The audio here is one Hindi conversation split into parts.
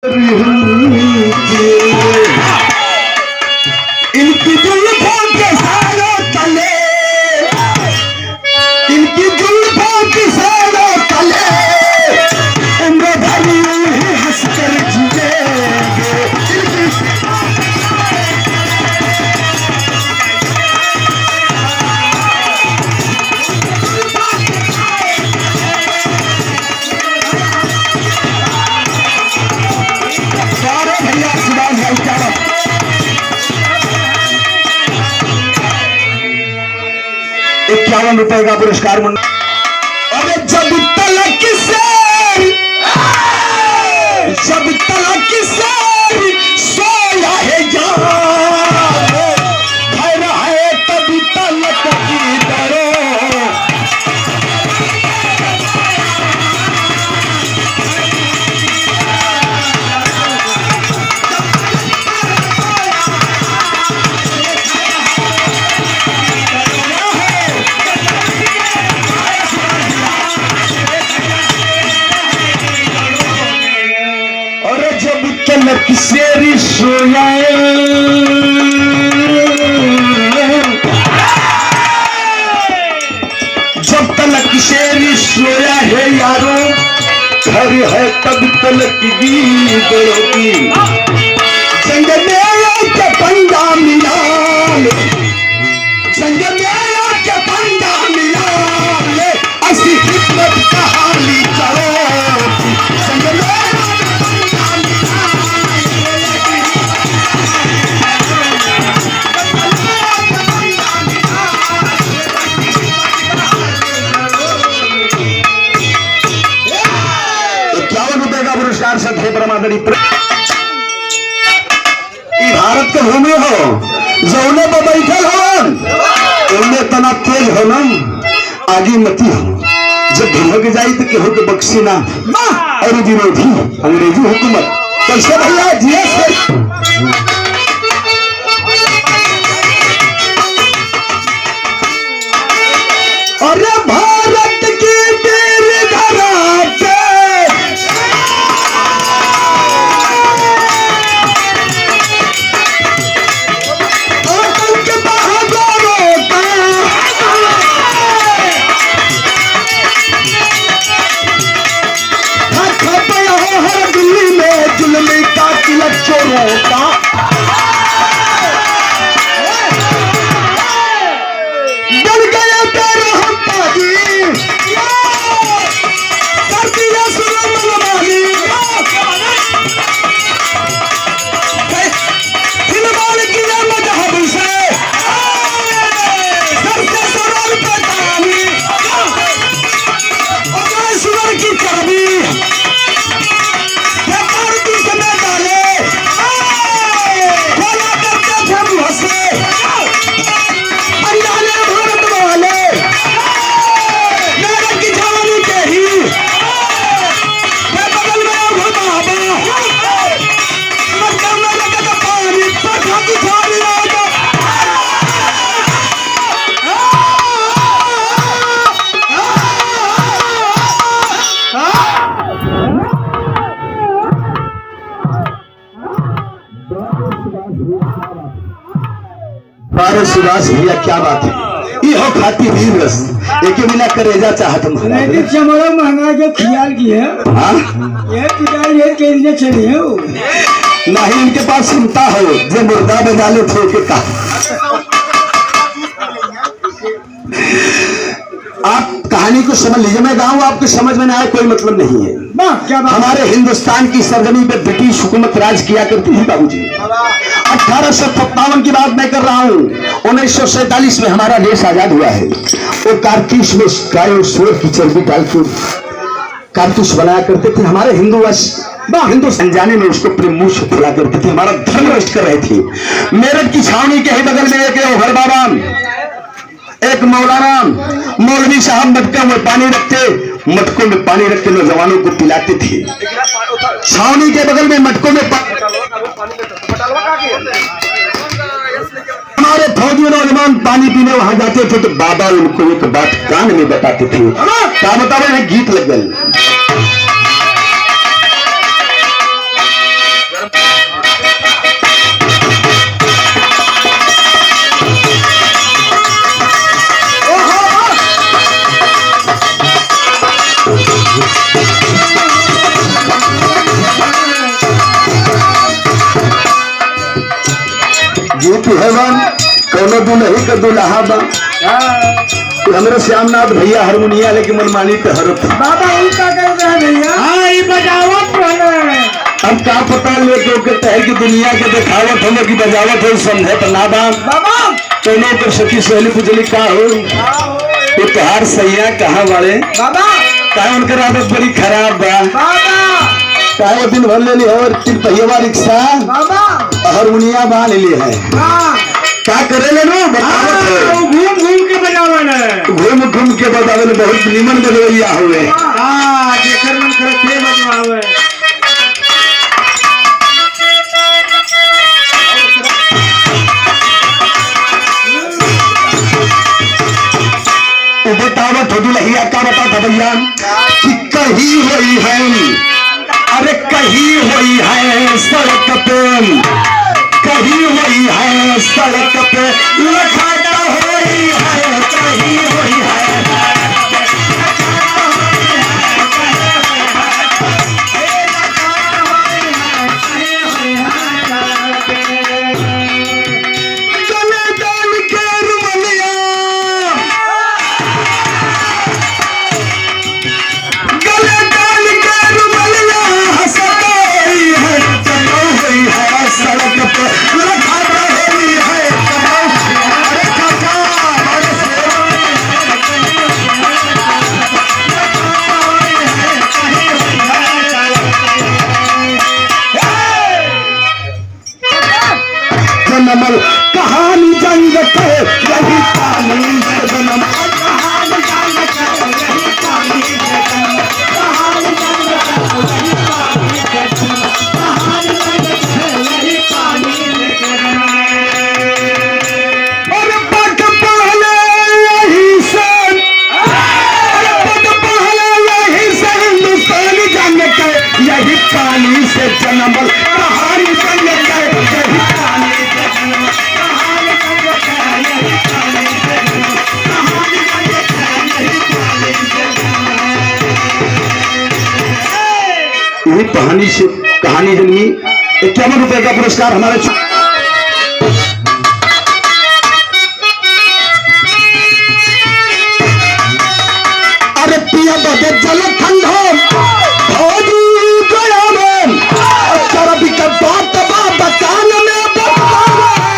इनकी जुल्फों के सालों तले, इनकी जुल्फों के सालों तले उम्र भर हंसकर जिएंगे। सारे भैया सुभाष भाई क्या 51 रुपए का पुरस्कार मंडल। अरे जब तलक से सोया है यार, खैर है तभी तलक की डरो। तलक से सोया जब तलक से सोया है यारो, घर है तब तलक की गड़ोगी। जंग में आके पंगा मिला, जंग में आके पंगा मिला, ऐसी हिम्मत कहानी चलो। जंग में थे परमादरी भारत के भूमि हो, जौने पर बैठल हो उन्हें तना तेज हो ना, आगे मती हो। जब भुलक जाई तो केहू के बख्शी ना, और विरोधी अंग्रेजी हुकूमत कैसे भैया जिए से। अरे भारत की वीर धरा पे चोरों का डर गया तेरे हम पाजी, कर दिया सुना मनमानी, फिलहाल किया मजहब से सबसे सरल पैतानी, और सुवर की चर्बी सुभाष भैया क्या बात है। ये हो खाती वीर रस एक बिना करेजा चाहत चमड़ा महंगा जो खियाल की है, ये पिटाई है के चली है नहीं इनके पास सुनता हो जो मुर्दा बजा लो ठोके का। आप कहानी को समझ लीजिए, मैं गाऊं आपको समझ में ना आए कोई मतलब नहीं है। हमारे हिंदुस्तान की सरजमी पे ब्रिटिश हुकूमत राज किया करती थी बाबूजी। 1857 की बात मैं कर रहा हूँ। 1947 में हमारा देश आजाद हुआ है। वो कारतूस में गाय और सूअर की चर्बी डाल के कारतूस बनाया करते थे। हमारे हिंदू संजाने में उसको अपने मुंह से फुला करते थे। हमारा धर्म नष्ट कर रहे थे। मेरठ की छावनी के ही बगल में एक ओभर बाबा, एक मौलाना, मौलवी साहब मटकों में पानी रखते नौजवानों को पिलाते थे। छावनी के बगल में मटकों में हमारे फौजी नौजवान पानी पीने वहां जाते थे तो बाबा उनको एक बात कान में बताते थे। क्या बताओ, गीत लग गए। हेवन कोनो दुल्ही का दुल्हा बा तो हमरे श्यामनाथ भैया हारमोनिया लेके मनमानी तो हरत बाबा उनका कर रहे हैं भैया। हाँ ये बजावत वाले अब का पता लेके ओके तहे की दुनिया के दिखावत हमें की बजावत है समझे तो ना बा बाबा कोनो पर सखी सहेली पूछली का हो ये तोहार सैया कहाँ वाले बाबा का उनकर आदत बड़ी खराब बा बाबा काहे दिन भर ले ली और तीन पहिया रिक्शा बाबा हारमोनिया बा ले ली है हाँ का करे ले नो बतावत है घूम घूम के बजावे ने घूम घूम के बतावे ले बहुत निमन बजवैया हुए हाँ जेकर मन करे थे बजवावे बतावत हो दुल्हिया का बता था भैया कि कहीं हुई है अरे कहीं हुई है सड़क पे कहीं हुई है सड़क पे लखाटा हुई है कहीं हुई है नमल कहानी जंग के यही पानी से जन्म कहानी जंग के यही पानी से जन्म कहानी जंग के यही पानी से जन्म कहानी जंग के यही पानी से जन्म और पट पहले यही से पट पहले यही से हिंदुस्तानी जंग के यही पानी से जन्म कहानी जंग के यही पानी यही कहानी से कहानी जन्मी 51 रुपए का पुरस्कार हमारे अरे पिया बदे जल ठंडो बात बतान में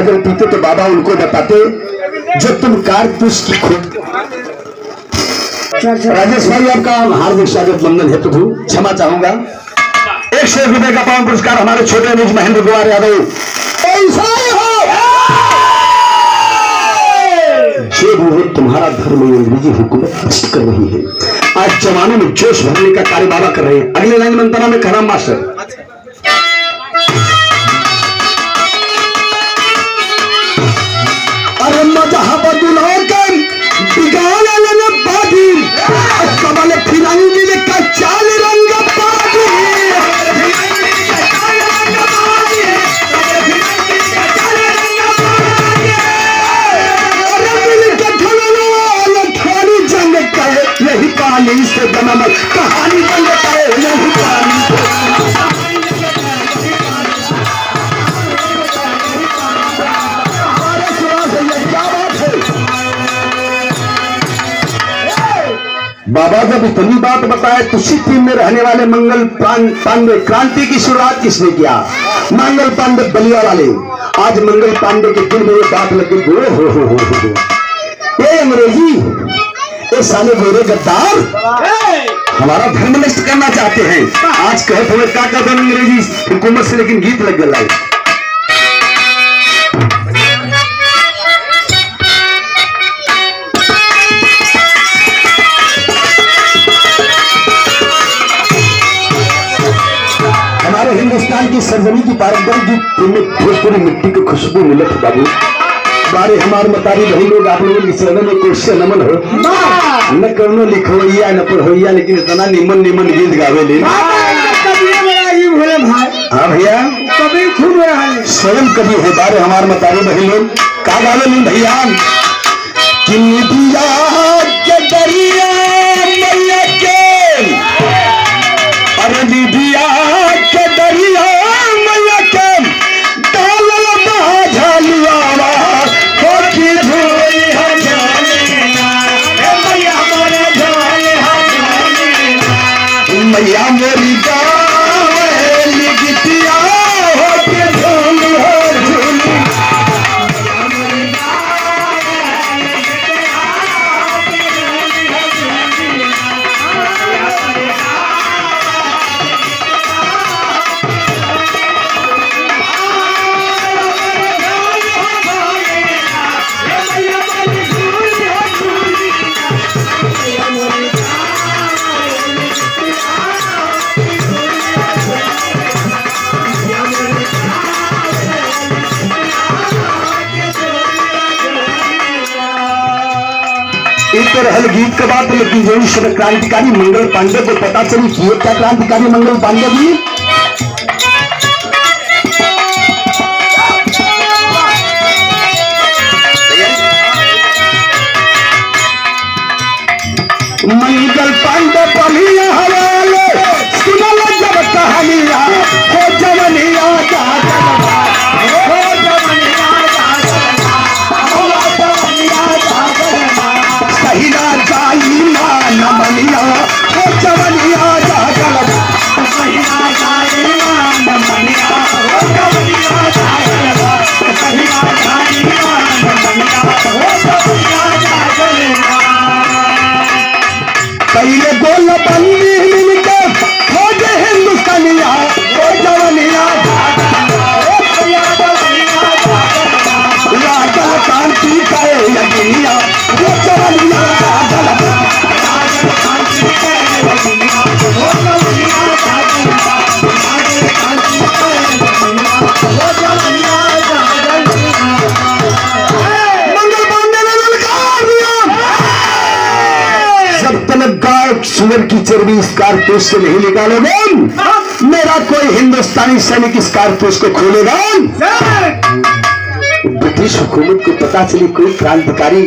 जब पीते तो बाबा उनको बताते जब तुम कारतूस की खुद राजेश भाई आपका हार्दिक स्वागत बंधन हेतु क्षमा चाहूंगा 100 रुपए का पावन पुरस्कार हमारे छोटे अनुज महेंद्र कुमार यादव ऐसा ही हो जो भी हो तुम्हारा धर्म अंग्रेजी हुकूमत नष्ट कर रही है। आज जवानों में जोश भरने का कार्य बाबा कर रहे हैं। अगले लाइन मंत्रा में खराब मास्टर मजहब दुलोकन बिगाड़ लेने बादी कमल फिरंगी का चाल रंग बादी जंग कहे यही पानी से जन्म कहानी जंग कहे यही पानी से बाबा जब इतनी बात बताए तो सिक्किम में रहने वाले मंगल पांडे क्रांति की शुरुआत किसने किया? मंगल पांडे बलिया वाले। आज मंगल पांडे के दिल में ये बात लगी हो ये अंग्रेजी ये साले गोरे गद्दार हमारा धर्म नष्ट करना चाहते हैं। आज कहे थोड़े क्या कर दो अंग्रेजी हुकूमत से लेकिन गीत लग गया। हिंदुस्तान की सरजमी की पारंपरिक गीत भोजपुरी मिट्टी की खुशबू मिलत बाबू बारे हमार मतारी बहन लोग आप लोगों के चरण में क्वेश्चन नमन हो न कौनो लिखोइया न पढ़ोइया, लेकिन इतना निमन निमन गीत गावे ले। भोले भाई हाँ भैया, कभी खूब रहा है। स्वयं कभी है बारे हमार मतारी बहन लोग का गावे ले भैया कि निधिया के दरिया मैया के, अरे निधिया के दरिया मैया के डालल झालियावा कोठी धोई हजालिया मैया मोरे झाले हजालिया मैया मोरी गावे गिटिया हो के धोल हो झूली एक रहल गीत के बाद, लेकिन जो इस क्रांतिकारी मंगल पांडे को पता चली कि ये क्या क्रांतिकारी मंगल पांडे जी मंगल पांडे पलिया हवाले सुनल जब कहानिया हो जवनिया सहीना जाई मान मनिया हो जवनिया जागल सहीना जाई मान मनिया हो जवनिया जागल सहीना जाई मान मनिया हो जवनिया जागल पहले गोल बंदी मिलके हो जे हिंदुस्तानिया हो जवनिया राजल कांति करे यगिया हो जवनिया जागल राजल कांति करे यगिया हो जवनिया जागल राजल कांति करे यगिया हो जवनिया जागल मंगल पांडे ने ललकार दिया जब तक गायक सुअर की चर्बी इस कारतूस से नहीं निकालोगे मेरा कोई हिंदुस्तानी सैनिक इस कारतूस को खोलेगा। ब्रिटिश हुकूमत को पता चली कोई क्रांतिकारी